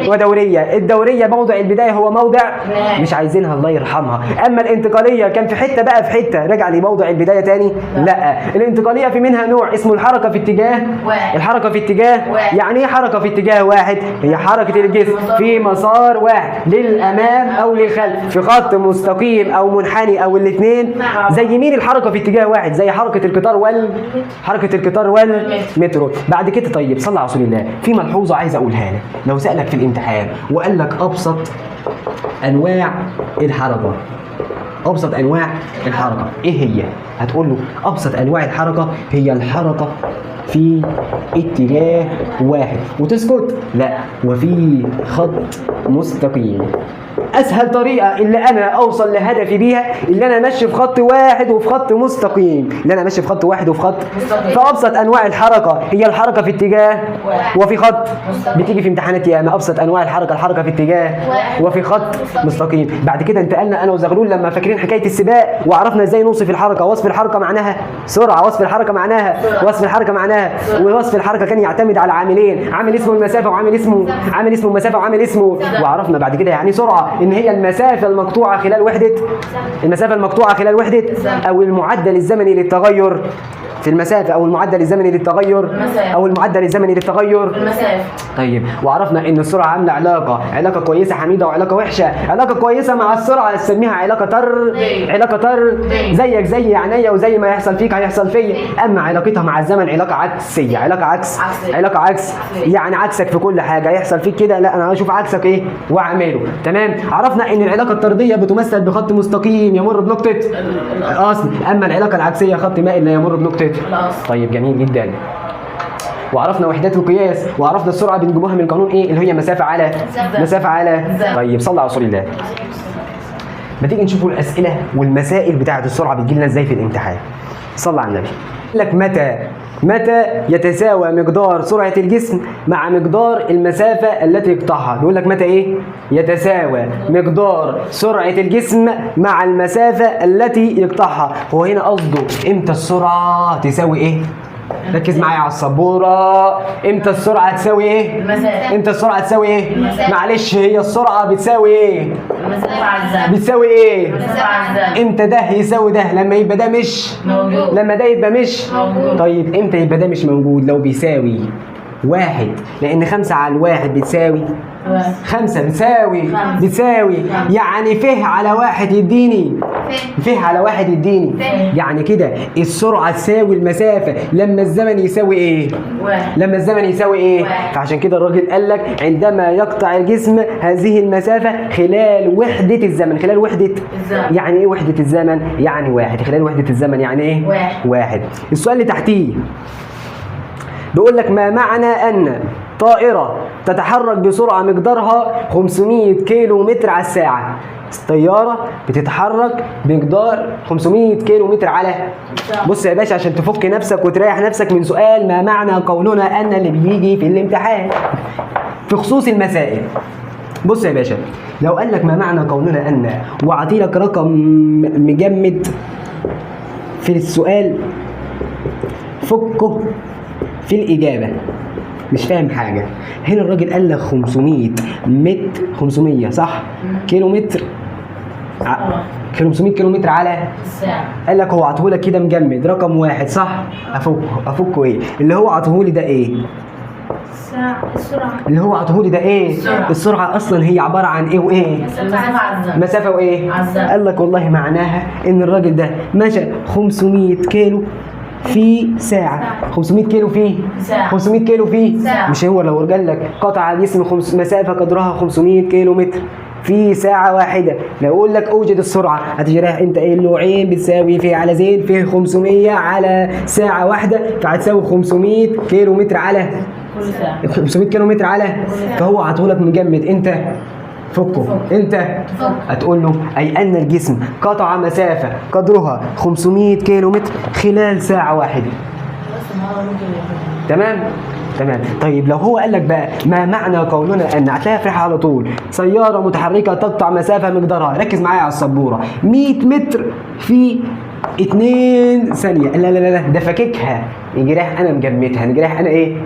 ودوريه. الدوريه موضع البدايه هو موضع مش عايزينها الله يرحمها. اما الانتقاليه كان في حته بقى في حته رجع لموضع البدايه تاني. لا. الانتقاليه في منها نوع اسمه الحركه في اتجاه واحد. الحركه في اتجاه يعني ايه حركه في اتجاه واحد؟ هي حركه الجسم في مسار واحد للامام او للخلف في خط مستقيم او منحني او الاثنين. زي مين الحركه في اتجاه واحد؟ زي حركه القطار والمترو. بعد كده طيب صلى على رسول الله. في ملحوظه عايز اقولها لك. لو سالك في الامتحان وقال لك ابسط انواع الحركه، ابسط انواع الحركه ايه هي؟ هتقول له ابسط انواع الحركه هي الحركه في اتجاه واحد وتسكت؟ لا. وفي خط مستقيم. اسهل طريقه اللي انا اوصل لهدفي بيها اللي انا ماشي في خط واحد وفي خط مستقيم، فابسط انواع الحركه هي الحركه في اتجاه وفي خط. بتيجي في امتحانات ياما ابسط انواع الحركه في اتجاه وفي خط مستقيم. بعد كده انتقلنا انا وزغلول لما فاكرين حكايه السباق وعرفنا ازاي نوصف الحركه. وصف الحركه معناها سرعه، وصف الحركه معناها ووصف الحركه كان يعتمد على عاملين، عامل اسمه المسافه وعامل اسمه وعرفنا بعد كده يعني سرعه ان هي المسافه المقطوعه خلال وحده او المعدل الزمني للتغير في المسافه او المعدل الزمني للتغير المسافه. طيب وعرفنا ان السرعه عامله علاقه كويسه حميده وعلاقه وحشه. علاقه كويسه مع السرعه نسميها علاقه طر زيك زي عينيا وزي ما يحصل فيك هيحصل فيا. اما علاقتها مع الزمن علاقه عكسيه، علاقه عكس يعني عكسك في كل حاجه يحصل فيك كده لا انا هشوف عكسك ايه واعمله. تمام. عرفنا ان العلاقه الطرديه بتمثل بخط مستقيم يمر بنقطه الاصل، اما العلاقه العكسيه خط مائل لا يمر بنقطه. طيب جميل جدا. وعرفنا وحدات القياس وعرفنا السرعه بنجيبوها من قانون ايه اللي هي مسافه على طيب صلى على رسول الله. ما تيجي نشوفوا الاسئله والمسائل بتاعه السرعه بتجي لنا ازاي في الامتحان. صلى على النبي. يقول لك متى يتساوى مقدار سرعه الجسم مع مقدار المسافه التي يقطعها. بيقول لك متى ايه يتساوى مقدار سرعه الجسم مع المسافه التي يقطعها. هو هنا قصده امتى السرعه تساوي ايه؟ ركز معايا على السبوره. امتى السرعه تساوي ايه؟ المسافة. امتى السرعه تساوي ايه؟ المسافة. معلش هي السرعه بتساوي ايه؟ المسافة على الزمن. بتساوي ايه؟ المسافة على الزمن. امتى ده يساوي ده؟ لما يبقى ده مش موجود. لما ده يبقى مش موجود. طيب امتى يبقى ده مش موجود؟ لو بيساوي واحد، لان 5 على الواحد بتساوي 5 بتساوي خمسة. بتساوي خمسة. يعني ف على واحد يديني ف على واحد يديني يعني كده السرعه تساوي المسافه لما الزمن يساوي ايه؟ واحد. لما الزمن يساوي ايه؟ واحد. فعشان كده الراجل قال لك عندما يقطع الجسم هذه المسافه خلال وحده الزمن. خلال وحده الزمن. يعني ايه وحده الزمن؟ يعني واحد. خلال وحده الزمن يعني ايه؟ واحد. السؤال اللي تحتيه بيقول لك ما معنى ان طائره تتحرك بسرعه مقدارها 500 كيلو متر على الساعه. الطياره بتتحرك بمقدار 500 كيلو متر على بص يا باشا عشان تفك نفسك وتريح نفسك من سؤال ما معنى قولنا ان اللي بيجي في الامتحان في خصوص المسائل. بص يا باشا لو قال لك ما معنى قولنا ان واعطي لك رقم مجمد في السؤال فكه في الإجابة مش فاهم حاجة. هنا الراجل قال لك 500 متر 500 صح؟ كيلو متر 500 كيلو متر على الساعة. قال لك هو عطوهولك كده مجمد رقم واحد صح؟ أفكه إيه؟ اللي هو عطوهولي ده إيه؟ السرعة. اللي هو عطوهولي ده إيه؟ السرعة أصلا هي عبارة عن إيه وإيه؟ المسافة على الزمن. مسافة وإيه؟ على الزمن. قال لك والله معناها إن الراجل ده مشى 500 كيلو في ساعة. 500 كيلو في ساعة. 500 كيلو في ساعة. مش هو لو قال لك قطع الجسم مسافة قدرها 500 كيلو متر في ساعة واحدة، لو يقول لك اوجد السرعة هتيجي رايح انت قايل له عين بتساوي في على زين في 500 على ساعة واحدة فهتساوي 500 كيلو متر على كل ساعة. 500 كيلو متر على فهو عطولك مجمد انت فكه انت هتقول له اي ان الجسم قطع مسافة قدرها 500 كيلو متر خلال ساعة واحدة. تمام تمام. طيب لو هو قال لك بقى ما معنى قولنا ان هتلاقيها فرحة على طول سيارة متحركة تقطع مسافة مقدارها ركز معايا على السبورة 100 متر في 2 ثانية. لا لا لا ده فككها يجي رايح انا مجمدها يجي رايح انا ايه؟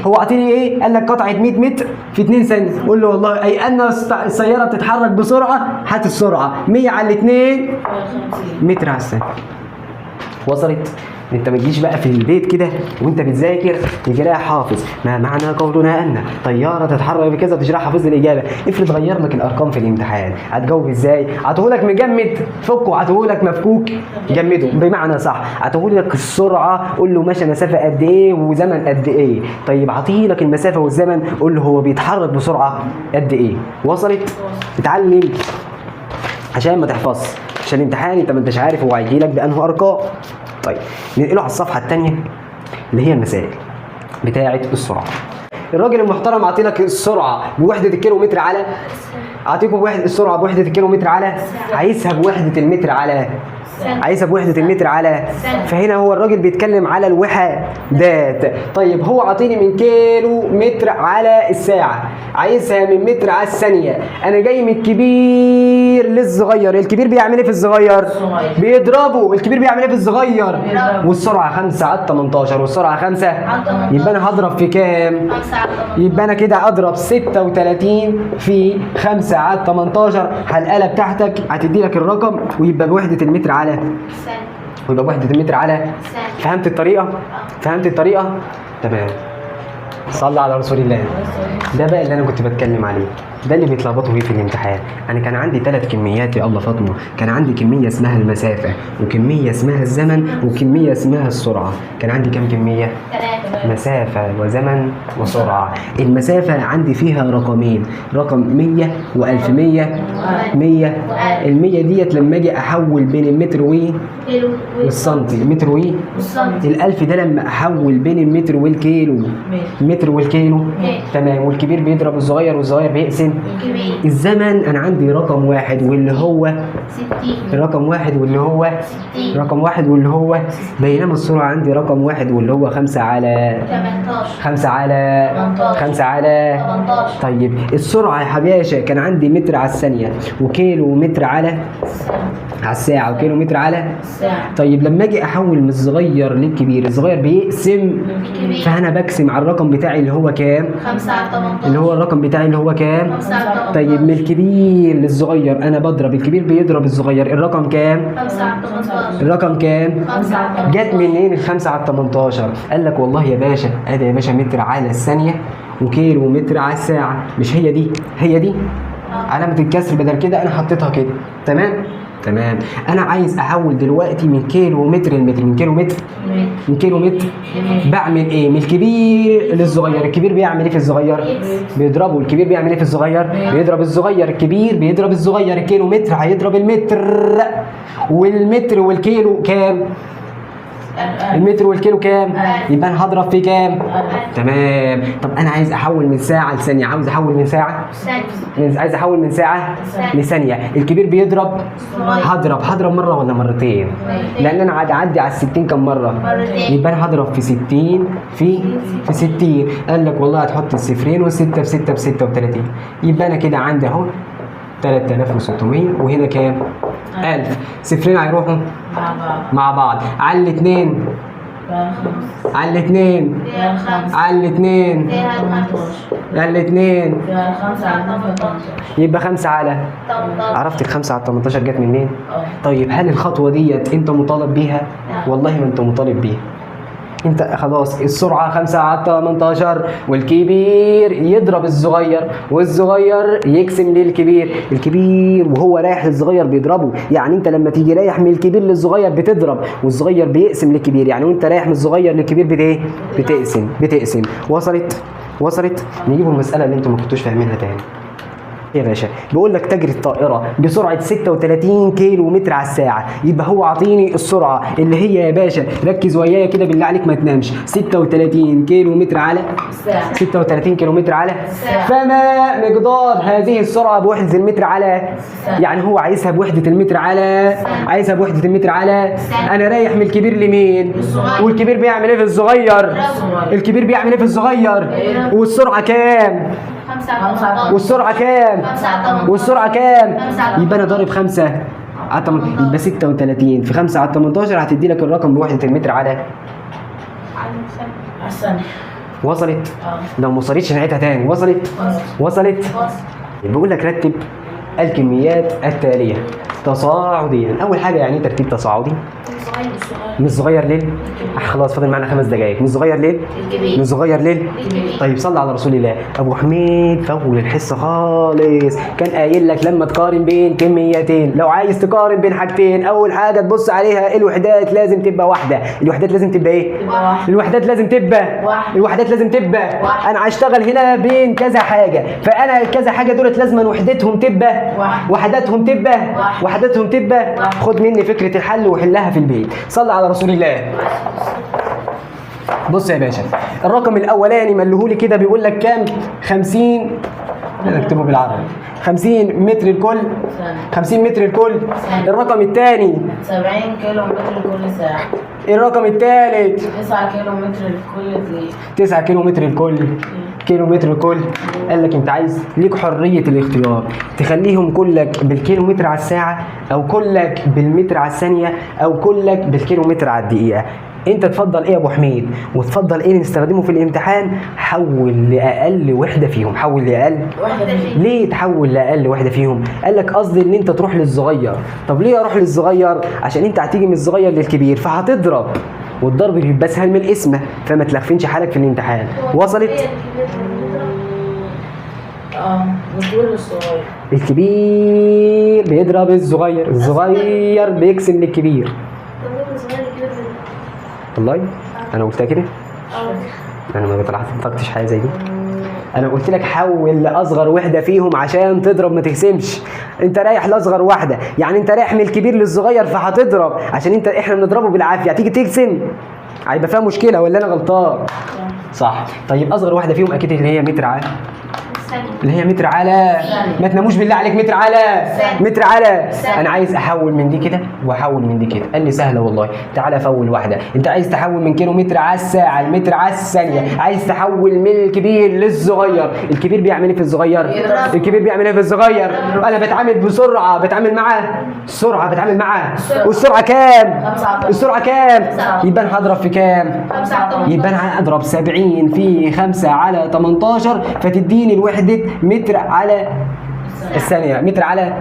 هو اعطيني ايه؟ قال لك قطعت 100 متر في 2 ثانية قول له والله اي ان السيارة بتتحرك بسرعة هات السرعة 100 على 2 متر على الثانية. وصلت؟ انت ما تجيش بقى في البيت كده وانت بتذاكر يجي رايح حافظ ما معنى قولنا ان طياره تتحرك بكذا وتجي رايح حافظ الاجابه. افرض غير لك الارقام في الامتحان هتجاوب ازاي؟ عطوهولك مجمد فكه عطوهولك مفكوك جمده بمعنى صح. عطوهولك السرعه قول له مشى مسافه قد ايه وزمن قد ايه. طيب عطيهولك المسافه والزمن قول له هو بيتحرك بسرعه قد ايه. وصلت؟ اتعلم عشان ما تحفظش عشان الامتحان انت ما انتش عارف هو هيجي لك بانه ارقام. طيب ننقله على الصفحه الثانيه اللي هي المسائل بتاعه السرعه. الراجل المحترم عاطي لك السرعه بوحده الكيلومتر على اعطيكم السرعه بوحده الكيلومتر على عايزها بوحده المتر على عايزها بوحده المتر على فهنا هو الراجل بيتكلم على الوحدات. طيب هو عاطيني من كيلو متر على الساعه عايزها من متر على الثانيه. انا جاي من الكبير للصغير. الكبير بيعمل ايه في الصغير؟ بيضربه. الكبير بيعمل ايه في الصغير؟ والسرعه 5 على 18 والسرعه 5 يبقى انا هضرب في كام؟ يبقى انا كده اضرب 36 في 5 على 18 الآلة بتاعتك هتدي لك الرقم ويبقى بوحده المتر على ويبقى بوحده المتر على. فهمت الطريقه؟ فهمت الطريقه؟ تمام. صلى على رسول الله. ده بقى اللي انا كنت بتكلم عليه ده اللي بيتلخبطوا فيه في الامتحان. انا كان عندي 3 كميات يا الله فاطمه. كان عندي كميه اسمها المسافه وكميه اسمها الزمن وكميه اسمها السرعه. كان عندي كام كميه؟ 3 مسافه وزمن وسرعه. المسافه عندي فيها رقمين رقم 100 و1100 100 ال100 ديت لما اجي احول بين المتر والسنتي المتر ال1000 ده لما احول بين المتر والكيلو المتر والكيلو. تمام. والكبير بيضرب الصغير والصغير بيقسم بيقسم الكبير الزمن. انا عندي رقم واحد واللي هو 60 رقم واحد واللي هو 60 رقم واحد واللي هو، بينما السرعة عندي رقم واحد واللي هو 5 على 18 5 على 18 5 على 18 طيب السرعة يا حباشا كان عندي متر على الثانية وكيلو متر على الساعة وكيلو متر على الساعة طيب لما اجي احول من الصغير للكبير، الصغير بيقسم، الكبير فانا بقسم على الرقم بتاعي اللي هو كام؟ 5 على 18 اللي هو الرقم بتاعي اللي هو كام؟ 5 على 18 طيب من الكبير للصغير انا بضرب الكبير بيضرب الصغير، الرقم كام؟ 5 على 18 الرقم كام؟ 5 على 18 جت منين ال5 على 18؟ قال لك والله يا باشا ادي يا باشا متر على الثانية وكيلو متر على الساعة، مش هي دي؟ هي دي علامة الكسر، بدل كده انا حطيتها كده. تمام؟ تمام. انا عايز احول دلوقتي من كيلو متر لمتر، من كيلو متر من كيلو متر بعمل ايه؟ من الكبير للصغير، الكبير بيعمل ايه في الصغير؟ بيضربه. الكبير بيعمل ايه في الصغير؟ بيضرب الصغير. الكبير بيضرب الصغير، الكيلو متر هيضرب المتر، والمتر والكيلو كام؟ المتر والكيلو كام؟ يبقى انا هضرب في كام؟ تمام. طب انا عايز احول من ساعة لثانية، عاوز احول من ساعة عايز احول من ساعة لثانية. الكبير بيضرب، هضرب مرة ولا مرتين؟ لان انا اعدي على ال60 كم مرة؟ مرتين. يبقى انا هضرب في 60 في 60. قال لك والله هتحط الصفرين والستة في 6 ب 36، يبقى انا كده عندي اهو 3600 وهنا كام؟ 1000. صفرين هيروحوا مع بعض مع بعض على الاثنين، فيها 5 على الاثنين، فيها 5 على الاثنين، فيها 18 على الاثنين، فيها 5 على 18 يبقى 5 على 18 عرفت ال5 على 18 جت منين؟ اه طيب هل الخطوة ديت انت مطالب بيها؟ نعم. والله ما انت مطالب بيها. انت خلاص السرعة 5 على 18 والكبير يضرب الصغير والصغير يقسم للكبير، الكبير وهو رايح للصغير بيضربه، يعني انت لما تيجي رايح من الكبير للصغير بتضرب والصغير بيقسم للكبير، يعني وانت رايح من الصغير للكبير بتقسم. وصلت؟ نجيبوا المسألة اللي انتم ما كنتوش فاهمينها تاني يا باشا. بيقول لك تجري الطائرة بسرعة 36 كيلو متر على الساعة، يبقى هو عاطيني السرعة اللي هي يا باشا، ركز ويايا كده بالله عليك ما تنامش، 36 كيلو متر على الساعة 36 كيلو متر على الساعة. فما مقدار هذه السرعة بوحدة المتر على، يعني هو عايزها بوحدة المتر على، عايزها بوحدة المتر على. أنا رايح من الكبير لمين؟ الصغير. والكبير بيعمل إيه في الصغير؟ الكبير بيعمل إيه في الصغير؟ والسرعة كام؟ 5 على 18 والسرعة كام؟ 5 على 18 والسرعة كام؟ 5 على يبقى أنا ضارب 5 على 18، يبقى 36 في 5 على 18 هتدي لك الرقم بوحدة المتر على. على الثانية وصلت؟ اه لو ما وصلتش نعيدها تاني. وصلت؟ وصلت بيقول لك رتب الكميات التالية تصاعديا. أول حاجة يعني إيه ترتيب تصاعدي؟ من الصغير ليه؟ خلاص فاضل معانا 5 دقايق. من الصغير ليه؟ الكبير من الصغير ليه؟ الكبير طيب صلى على رسول الله. ابو حميد فول الحصه خالص، كان قايل لك لما تقارن بين كميتين، لو عايز تقارن بين حاجتين اول حاجه تبص عليها الوحدات لازم تبقى واحده. الوحدات لازم تبقى ايه؟ تبقى واحدة. الوحدات لازم تبقى واحدة. الوحدات لازم تبقى واحدة. انا هشتغل هنا بين كذا حاجه، فانا كذا حاجه دولت لازم وحدتهم تبقى واحدة. وحداتهم تبقى واحدة. وحداتهم تبقى. واحدة. خد مني فكره الحل وحلها في البيت. صلى على رسول الله. بص يا باشا، الرقم الاولاني ملهولي كده بيقول لك كام؟ 50 نكتبه بالعربي 50 متر الكل، 50 متر الكل. الرقم الثاني 70 كيلو متر كل ساعة. الرقم الثالث 9 كيلو متر لكل دقيقة. 9 كيلو متر الكل، كيلو متر الكل. قال لك انت عايز ليك حريه الاختيار، تخليهم كلك بالكيلو متر على الساعه، او كلك بالمتر على الثانيه، او كلك بالكيلو متر على الدقيقه. انت تفضل ايه يا ابو حميد؟ وتفضل ايه نستخدمه في الامتحان؟ حول لاقل وحده فيهم. حول لاقل واحدة فيهم. ليه تحول لاقل وحده فيهم؟ قال لك قصدي ان انت تروح للصغير. طب ليه اروح للصغير؟ عشان انت هتيجي من الصغير للكبير فهتضرب، والضرب بيبقى اسهل من القسمه، فما تلخفنش حالك في الامتحان. وصلت؟ بتقول الصغير. الكبير بيضرب الصغير، الصغير بيقسم للكبير. والله انا قلتها كده؟ انا ما بطلعتش حاجه زي دي. انا قلت لك حول لاصغر وحده فيهم عشان تضرب ما تقسمش. انت رايح لاصغر واحده، يعني انت رايح من الكبير للصغير فهتضرب، عشان احنا بنضربه بالعافيه، هتيجي تقسم هيبقى فيها مشكله ولا انا غلطان؟ صح. طيب اصغر واحده فيهم اكيد اللي هي متر على اللي هي متر على، ما تناموش بالله عليك، متر على متر على. انا عايز احول من دي كده واحول من دي كده. قال لي سهله والله، تعالى في اول واحده. انت عايز تحول من كيلو متر على الساعه لمتر على الثانيه، عايز تحول من الكبير للصغير. الكبير بيعمل ايه في الصغير؟ الكبير بيعمل ايه في الصغير؟ انا بتعامل بسرعه، بتعامل معاه السرعه، بتعامل معاه. والسرعه كام؟ السرعه كام؟ يبقى انا هضرب في كام؟ يبقى انا هضرب 70 في 5 على 18 فتديني الوحده متر على الثانيه. متر على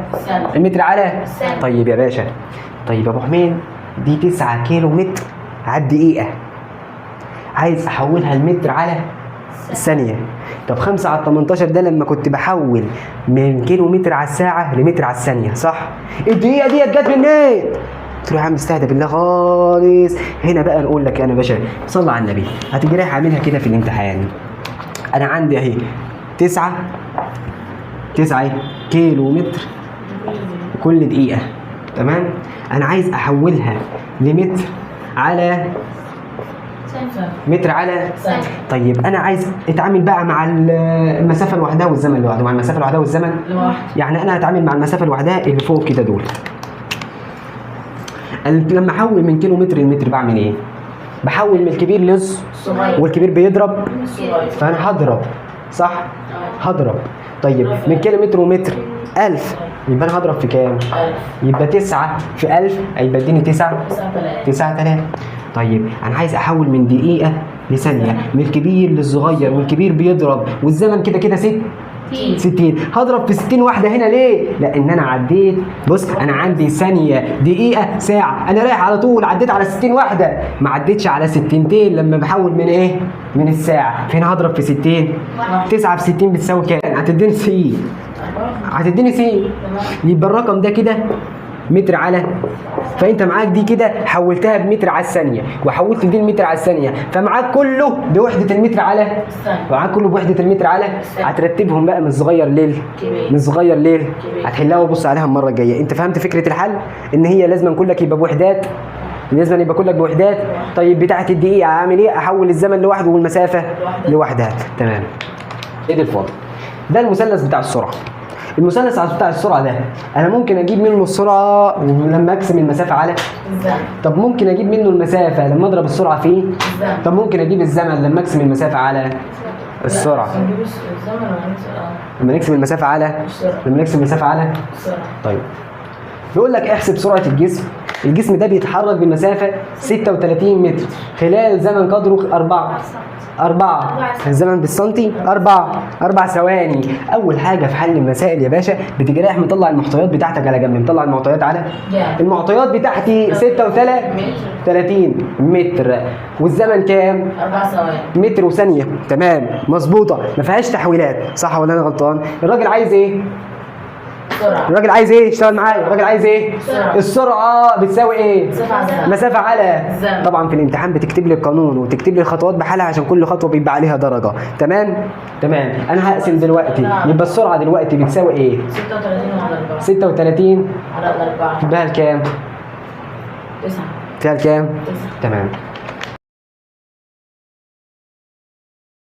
المتر على. طيب يا باشا، طيب يا ابو حميد، دي 9 كيلو متر على الدقيقه، عايز احولها لمتر على الثانيه. طب 5 على 18 ده لما كنت بحول من كيلو متر على الساعه لمتر على الثانيه، صح؟ الدقيقه ديت جت منين؟ قلت له يا عم استهدى بالله خالص. هنا بقى نقول لك انا باشا صلى على النبي، هتيجي رايح عاملها كده في الامتحان. انا عندي اهي 9 كيلو متر كل دقيقه، تمام؟ انا عايز احولها لمتر على متر على. طيب انا عايز اتعامل بقى مع المسافه لوحدها والزمن لوحده. مع المسافه لوحدها والزمن يعني انا هتعامل مع المسافه لوحدها اللي فوق كده دول. لما احول من كيلو متر لمتر بعمل ايه؟ بحول من الكبير للصغير، والكبير بيضرب، فانا هضرب، صح؟ هضرب. طيب من كيلو متر ومتر 1000، يبقى انا هضرب في كام؟ يبقى 9 في 1000 هيبقى اديني 9000. طيب انا عايز احول من دقيقه لثانيه، من الكبير للصغير، والكبير بيضرب، والزمن كده كده 60. هضرب في 60 واحده هنا ليه؟ لان انا عديت، بص انا عندي ثانيه، دقيقه، ساعه، انا رايح على طول عديت على 60 واحده، ما عديتش على 60 لما بحول من ايه؟ من الساعه. فهنا هضرب في 60. 9 في 60 بتساوي كام؟ هتديني سي. يبقى الرقم ده كده متر على، فانت معاك دي كده حولتها بمتر على الثانيه، وحولت دي المتر على الثانيه، فمعاك كله بوحده المتر على، معاك كله بوحده المتر على. هترتبهم بقى من الصغير للكبير. هتحلها وبص عليها المره الجايه. انت فهمت فكره الحل؟ ان هي لازم كلك يبقى بوحدات، لازم يبقى كلك بوحدات. طيب بتاعه الدقيقه اعمل ايه؟ احول الزمن لوحده والمسافه لوحدها، تمام. ايه ده الفاضل؟ ده المثلث بتاع السرعه. المثلث بتاع السرعه ده انا ممكن اجيب منه السرعه لما اقسم المسافه على الزمن. طب ممكن اجيب منه المسافه لما اضرب السرعه في الزمن. طب ممكن اجيب الزمن لما اقسم المسافه على السرعه. لما نقسم المسافه على السرعه. طيب بيقول لك احسب سرعه الجسم ده بيتحرك بمسافه 36 متر خلال زمن قدره 4 الزمن بالسنتي 4 ثواني. اول حاجه في حل المسائل يا باشا بتيجي رايح مطلع المعطيات بتاعتك على جنب. مطلع المعطيات على المعطيات بتاعتي 36 متر، والزمن كام؟ 4 ثواني. متر وثانيه، تمام مظبوطه، ما فيهاش تحويلات، صح ولا انا غلطان؟ الراجل عايز ايه؟ الراجل عايز ايه؟ اشتغل معايا. الراجل عايز ايه؟ السرعه بتساوي ايه؟ مسافه على. طبعا في الامتحان بتكتب لي القانون وتكتب لي الخطوات بحالها عشان كل خطوه بيبقى عليها درجه، تمام. انا هقسم دلوقتي، يبقى السرعه دلوقتي بتساوي ايه؟ 36 على 4 فيها الكام؟ 9 فيها الكام؟ 9. تمام.